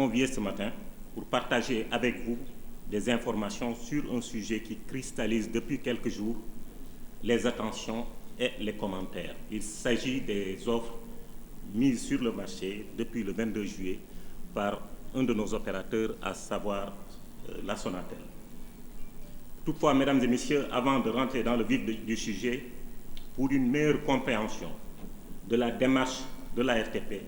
convié ce matin pour partager avec vous des informations sur un sujet qui cristallise depuis quelques jours les attentions et les commentaires. Il s'agit des offres mises sur le marché depuis le 22 juillet par un de nos opérateurs, à savoir la Sonatel. Toutefois, mesdames et messieurs, avant de rentrer dans le vif du sujet, pour une meilleure compréhension de la démarche de la RTP,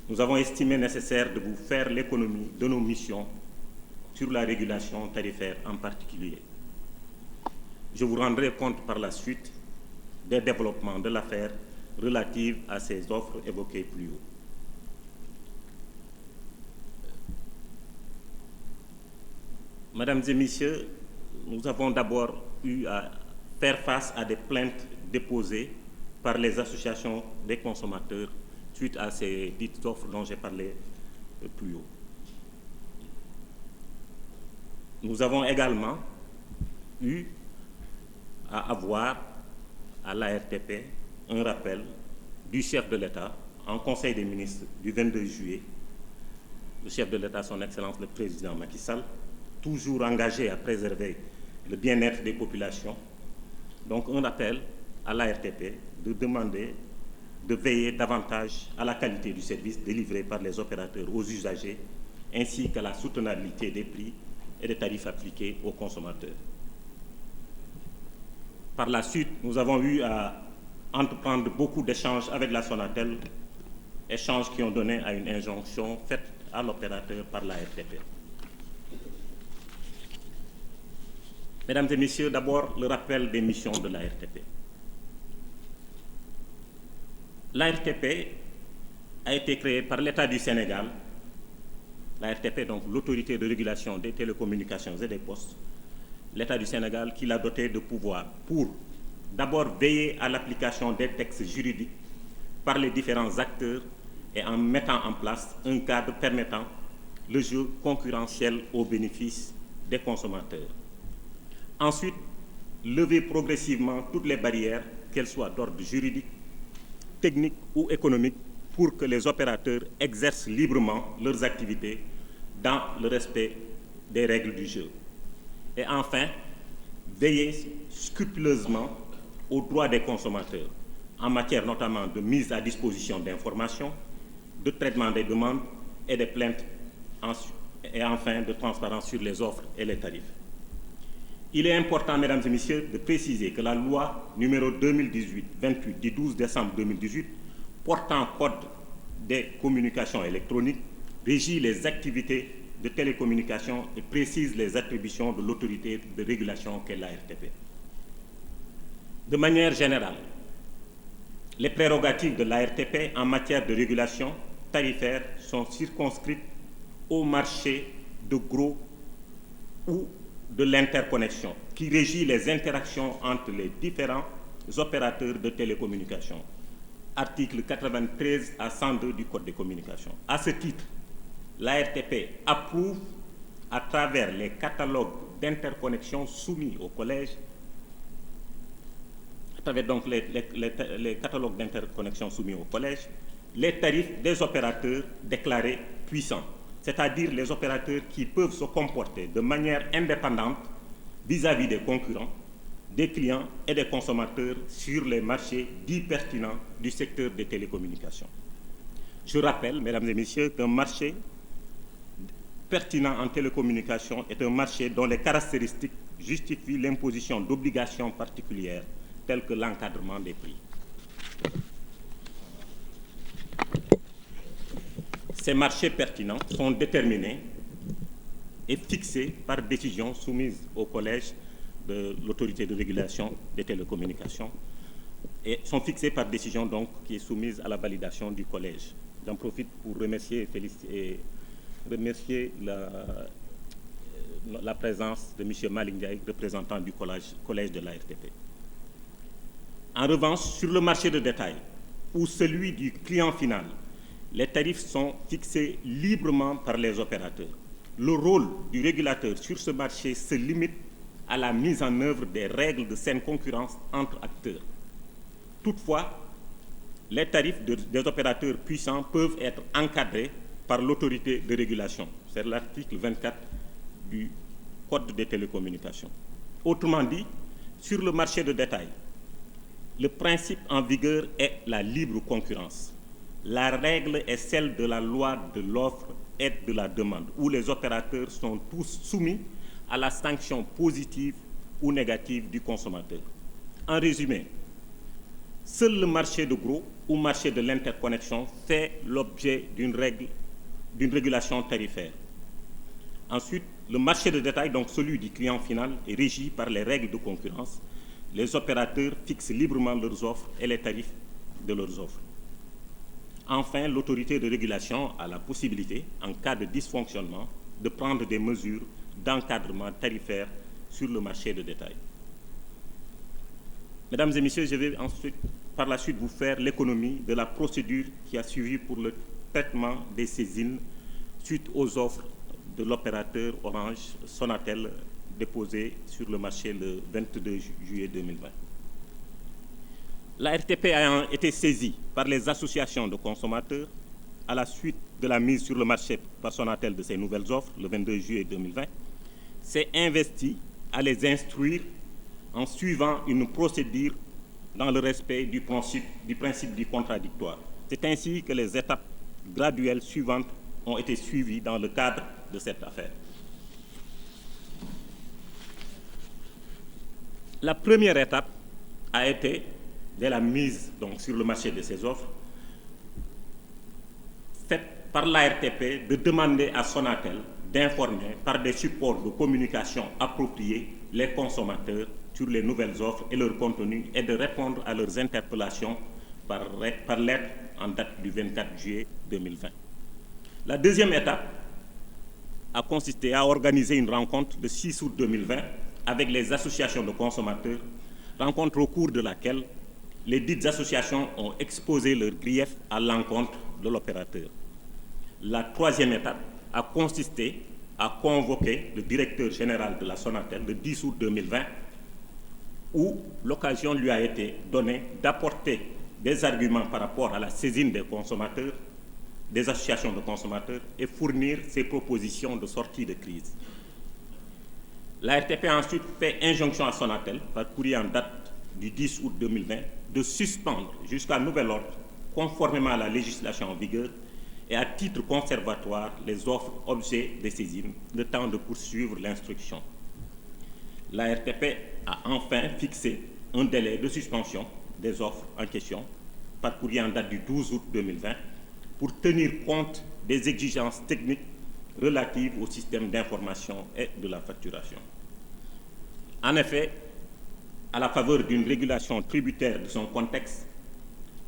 nous avons estimé nécessaire de vous faire l'économie de nos missions sur la régulation tarifaire en particulier. Je vous rendrai compte par la suite des développements de l'affaire relative à ces offres évoquées plus haut. Mesdames et messieurs, nous avons d'abord eu à faire face à des plaintes déposées par les associations des consommateurs suite à ces dites offres dont j'ai parlé plus haut. Nous avons également eu à avoir à l'ARTP un rappel du chef de l'État en Conseil des ministres du 22 juillet, le chef de l'État, son Excellence le Président Macky Sall, toujours engagé à préserver le bien-être des populations. Donc un appel à l'ARTP de demander de veiller davantage à la qualité du service délivré par les opérateurs aux usagers, ainsi qu'à la soutenabilité des prix et des tarifs appliqués aux consommateurs. Par la suite, nous avons eu à entreprendre beaucoup d'échanges avec la Sonatel, échanges qui ont donné à une injonction faite à l'opérateur par la RTP. Mesdames et messieurs, d'abord le rappel des missions de la RTP. La RTP a été créée par l'État du Sénégal, la RTP, donc l'autorité de régulation des télécommunications et des postes, l'État du Sénégal qui l'a doté de pouvoirs pour d'abord veiller à l'application des textes juridiques par les différents acteurs et en mettant en place un cadre permettant le jeu concurrentiel au bénéfice des consommateurs. Ensuite, lever progressivement toutes les barrières, qu'elles soient d'ordre juridique, technique ou économique, pour que les opérateurs exercent librement leurs activités dans le respect des règles du jeu. Et enfin, veiller scrupuleusement aux droits des consommateurs, en matière notamment de mise à disposition d'informations, de traitement des demandes et des plaintes, et enfin de transparence sur les offres et les tarifs. Il est important, mesdames et messieurs, de préciser que la loi numéro 2018-28 du 12 décembre 2018 portant code des communications électroniques régit les activités de télécommunication et précise les attributions de l'autorité de régulation qu'est la RTP. De manière générale, les prérogatives de la RTP en matière de régulation tarifaire sont circonscrites au marché de gros ou de l'interconnexion qui régit les interactions entre les différents opérateurs de télécommunications. Article 93 à 102 du Code des communications. À ce titre, l'ARTP approuve à travers les catalogues d'interconnexion soumis au collège, à travers donc les catalogues d'interconnexion soumis au collège, les tarifs des opérateurs déclarés puissants, c'est-à-dire les opérateurs qui peuvent se comporter de manière indépendante vis-à-vis des concurrents, des clients et des consommateurs sur les marchés dits pertinents du secteur des télécommunications. Je rappelle, mesdames et messieurs, qu'un marché pertinent en télécommunications est un marché dont les caractéristiques justifient l'imposition d'obligations particulières telles que l'encadrement des prix. Ces marchés pertinents sont déterminés et fixés par décision soumise au collège de l'autorité de régulation des télécommunications et sont fixés par décision donc qui est soumise à la validation du collège. J'en profite pour remercier et remercier la présence de M. Malick Ndiaye, représentant du collège de la RTP. En revanche, sur le marché de détail ou celui du client final, les tarifs sont fixés librement par les opérateurs. Le rôle du régulateur sur ce marché se limite à la mise en œuvre des règles de saine concurrence entre acteurs. Toutefois, les tarifs des opérateurs puissants peuvent être encadrés par l'autorité de régulation. C'est l'article 24 du Code des télécommunications. Autrement dit, sur le marché de détail, le principe en vigueur est la libre concurrence. La règle est celle de la loi de l'offre et de la demande, où les opérateurs sont tous soumis à la sanction positive ou négative du consommateur. En résumé, seul le marché de gros ou marché de l'interconnexion fait l'objet d'une régulation tarifaire. Ensuite, le marché de détail, donc celui du client final, est régi par les règles de concurrence. Les opérateurs fixent librement leurs offres et les tarifs de leurs offres. Enfin, l'autorité de régulation a la possibilité, en cas de dysfonctionnement, de prendre des mesures d'encadrement tarifaire sur le marché de détail. Mesdames et messieurs, je vais par la suite vous faire l'économie de la procédure qui a suivi pour le traitement des saisines suite aux offres de l'opérateur Orange Sonatel déposées sur le marché le 22 juillet 2020. La RTP ayant été saisie par les associations de consommateurs à la suite de la mise sur le marché par Sonatel de ces nouvelles offres le 22 juillet 2020, s'est investie à les instruire en suivant une procédure dans le respect du principe du contradictoire. C'est ainsi que les étapes graduelles suivantes ont été suivies dans le cadre de cette affaire. La première étape a été, dès la mise donc, sur le marché de ces offres, faite par l'ARTP de demander à Sonatel d'informer par des supports de communication appropriés les consommateurs sur les nouvelles offres et leur contenu et de répondre à leurs interpellations par lettre en date du 24 juillet 2020. La deuxième étape a consisté à organiser une rencontre le 6 août 2020 avec les associations de consommateurs, rencontre au cours de laquelle les dites associations ont exposé leurs griefs à l'encontre de l'opérateur. La troisième étape a consisté à convoquer le directeur général de la Sonatel le 10 août 2020, où l'occasion lui a été donnée d'apporter des arguments par rapport à la saisine des consommateurs, des associations de consommateurs et fournir ses propositions de sortie de crise. La RTP a ensuite fait injonction à Sonatel, par courrier en date du 10 août 2020, de suspendre jusqu'à nouvel ordre, conformément à la législation en vigueur, et à titre conservatoire les offres objets des saisines, le temps de poursuivre l'instruction. La RTP a enfin fixé un délai de suspension des offres en question, par courrier en date du 12 août 2020, pour tenir compte des exigences techniques relatives au système d'information et de la facturation. En effet, à la faveur d'une régulation tributaire de son contexte,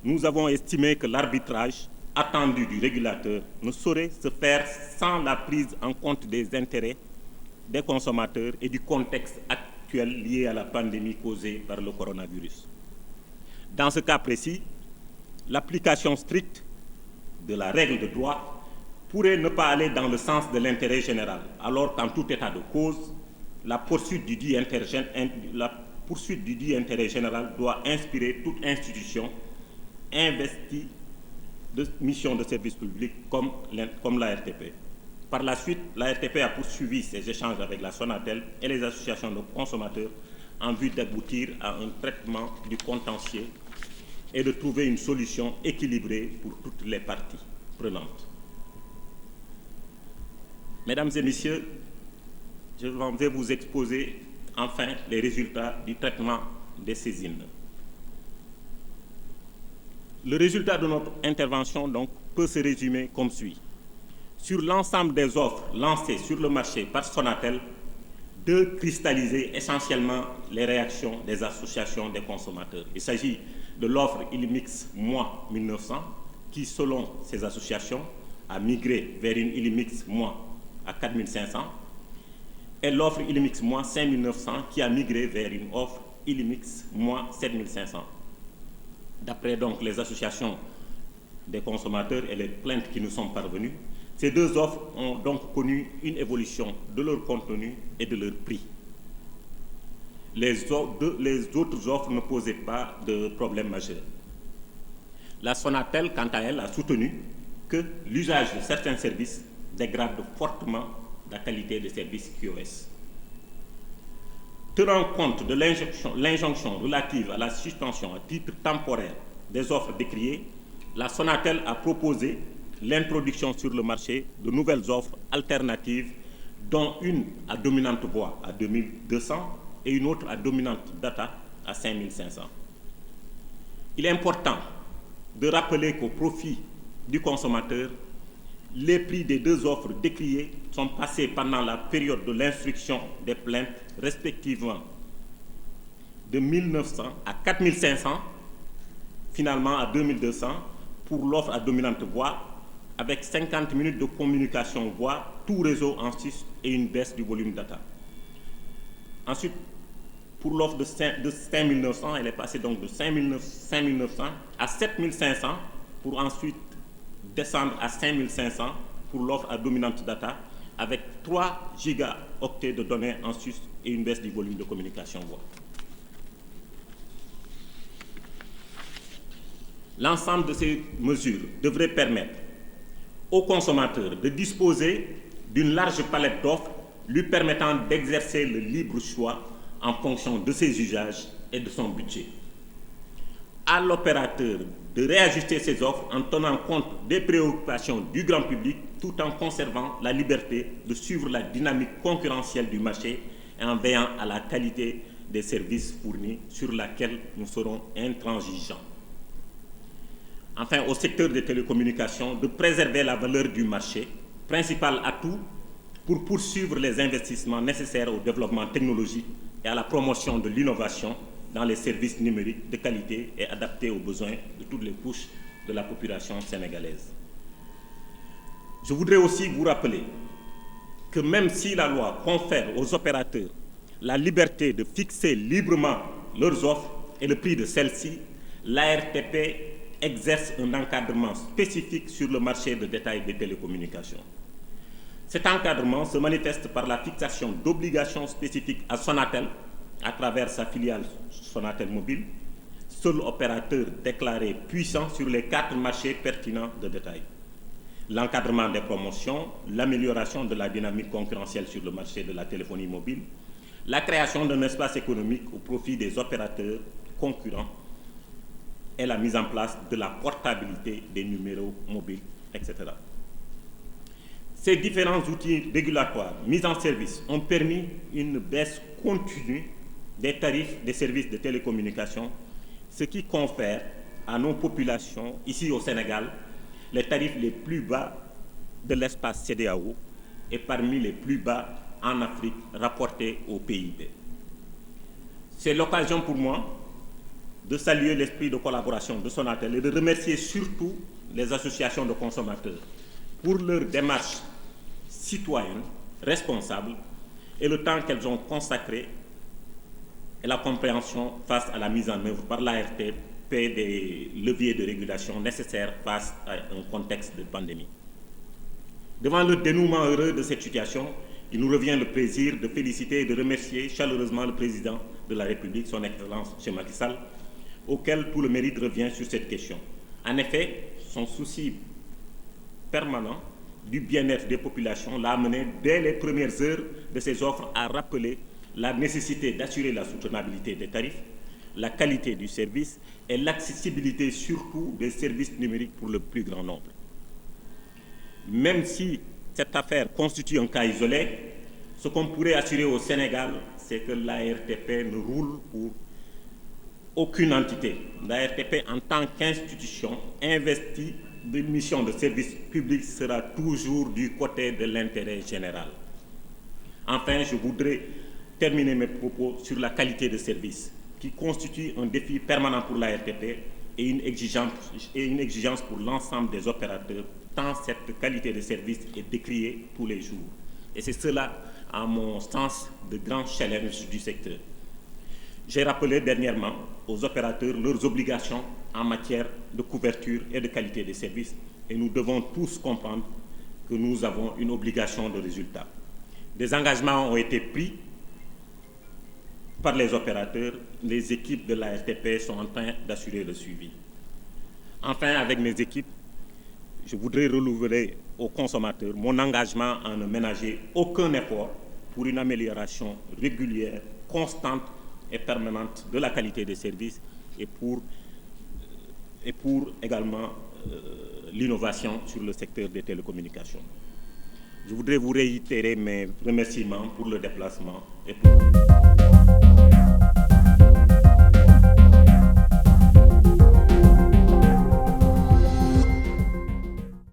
nous avons estimé que l'arbitrage attendu du régulateur ne saurait se faire sans la prise en compte des intérêts des consommateurs et du contexte actuel lié à la pandémie causée par le coronavirus. Dans ce cas précis, l'application stricte de la règle de droit pourrait ne pas aller dans le sens de l'intérêt général, alors qu'en tout état de cause, la poursuite du dit intérêt général doit inspirer toute institution investie de mission de service public comme la RTP. Par la suite, la RTP a poursuivi ses échanges avec la Sonatel et les associations de consommateurs en vue d'aboutir à un traitement du contentieux et de trouver une solution équilibrée pour toutes les parties prenantes. Mesdames et messieurs, je vais vous exposer enfin les résultats du traitement des saisines. Le résultat de notre intervention donc, peut se résumer comme suit. Sur l'ensemble des offres lancées sur le marché par Sonatel, de cristalliser essentiellement les réactions des associations des consommateurs. Il s'agit de l'offre Illimix Moi 1900 qui, selon ces associations, a migré vers une Illimix Moi à 4500 et l'offre Illimix Moi 5900 qui a migré vers une offre Illimix Moi 7500. D'après donc les associations des consommateurs et les plaintes qui nous sont parvenues, ces deux offres ont donc connu une évolution de leur contenu et de leur prix. Les autres offres ne posaient pas de problème majeur. La Sonatel, quant à elle, a soutenu que l'usage de certains services dégrade fortement la qualité des services QoS. Tenant compte de l'injonction relative à la suspension à titre temporaire des offres décriées, la Sonatel a proposé l'introduction sur le marché de nouvelles offres alternatives, dont une à dominante voix à 2200 et une autre à dominante data à 5500. Il est important de rappeler qu'au profit du consommateur, les prix des deux offres décriées sont passés pendant la période de l'instruction des plaintes respectivement de 1900 à 4500, finalement à 2200 pour l'offre à dominante voix, avec 50 minutes de communication voix, tout réseau en sus et une baisse du volume data. Ensuite, pour l'offre de 5900, elle est passée donc de 5900 à 7500 pour ensuite descendre à 5500 pour l'offre à dominante data avec 3 gigaoctets de données en sus et une baisse du volume de communication voix. L'ensemble de ces mesures devrait permettre aux consommateurs de disposer d'une large palette d'offres lui permettant d'exercer le libre choix en fonction de ses usages et de son budget. À l'opérateur de réajuster ses offres en tenant compte des préoccupations du grand public tout en conservant la liberté de suivre la dynamique concurrentielle du marché et en veillant à la qualité des services fournis sur laquelle nous serons intransigeants. Enfin, au secteur des télécommunications, de préserver la valeur du marché, principal atout pour poursuivre les investissements nécessaires au développement technologique et à la promotion de l'innovation dans les services numériques de qualité et adaptés aux besoins de toutes les couches de la population sénégalaise. Je voudrais aussi vous rappeler que même si la loi confère aux opérateurs la liberté de fixer librement leurs offres et le prix de celles-ci, l'ARTP exerce un encadrement spécifique sur le marché de détail des télécommunications. Cet encadrement se manifeste par la fixation d'obligations spécifiques à Sonatel à travers sa filiale Sonatel Mobile, seul opérateur déclaré puissant sur les 4 marchés pertinents de détail. L'encadrement des promotions, l'amélioration de la dynamique concurrentielle sur le marché de la téléphonie mobile, la création d'un espace économique au profit des opérateurs concurrents et la mise en place de la portabilité des numéros mobiles, etc. Ces différents outils régulatoires mis en service ont permis une baisse continue des tarifs des services de télécommunications, ce qui confère à nos populations, ici au Sénégal, les tarifs les plus bas de l'espace CEDEAO et parmi les plus bas en Afrique rapportés au PIB. C'est l'occasion pour moi de saluer l'esprit de collaboration de Sonatel et de remercier surtout les associations de consommateurs pour leur démarche citoyenne, responsable et le temps qu'elles ont consacré et la compréhension face à la mise en œuvre par l'ARTP des leviers de régulation nécessaires face à un contexte de pandémie. Devant le dénouement heureux de cette situation, il nous revient le plaisir de féliciter et de remercier chaleureusement le président de la République, son Excellence M. Macky Sall, auquel tout le mérite revient sur cette question. En effet, son souci permanent du bien-être des populations l'a amené dès les premières heures de ses offres à rappeler la nécessité d'assurer la soutenabilité des tarifs, la qualité du service et l'accessibilité surtout des services numériques pour le plus grand nombre. Même si cette affaire constitue un cas isolé, ce qu'on pourrait assurer au Sénégal, c'est que l'ARTP ne roule pour aucune entité. L'ARTP, en tant qu'institution investie d'une mission de service public, sera toujours du côté de l'intérêt général. Enfin, je voudrais terminer mes propos sur la qualité de service, qui constitue un défi permanent pour l'ARTP et une exigence pour l'ensemble des opérateurs, tant cette qualité de service est décriée tous les jours. Et c'est cela, à mon sens, de grands challenges du secteur. J'ai rappelé dernièrement aux opérateurs leurs obligations en matière de couverture et de qualité des services, et nous devons tous comprendre que nous avons une obligation de résultat. Des engagements ont été pris par les opérateurs, les équipes de l'ARTP sont en train d'assurer le suivi. Enfin, avec mes équipes, je voudrais renouveler aux consommateurs mon engagement à ne ménager aucun effort pour une amélioration régulière, constante et permanente de la qualité des services et pour également l'innovation sur le secteur des télécommunications. Je voudrais vous réitérer mes remerciements pour le déplacement et pour...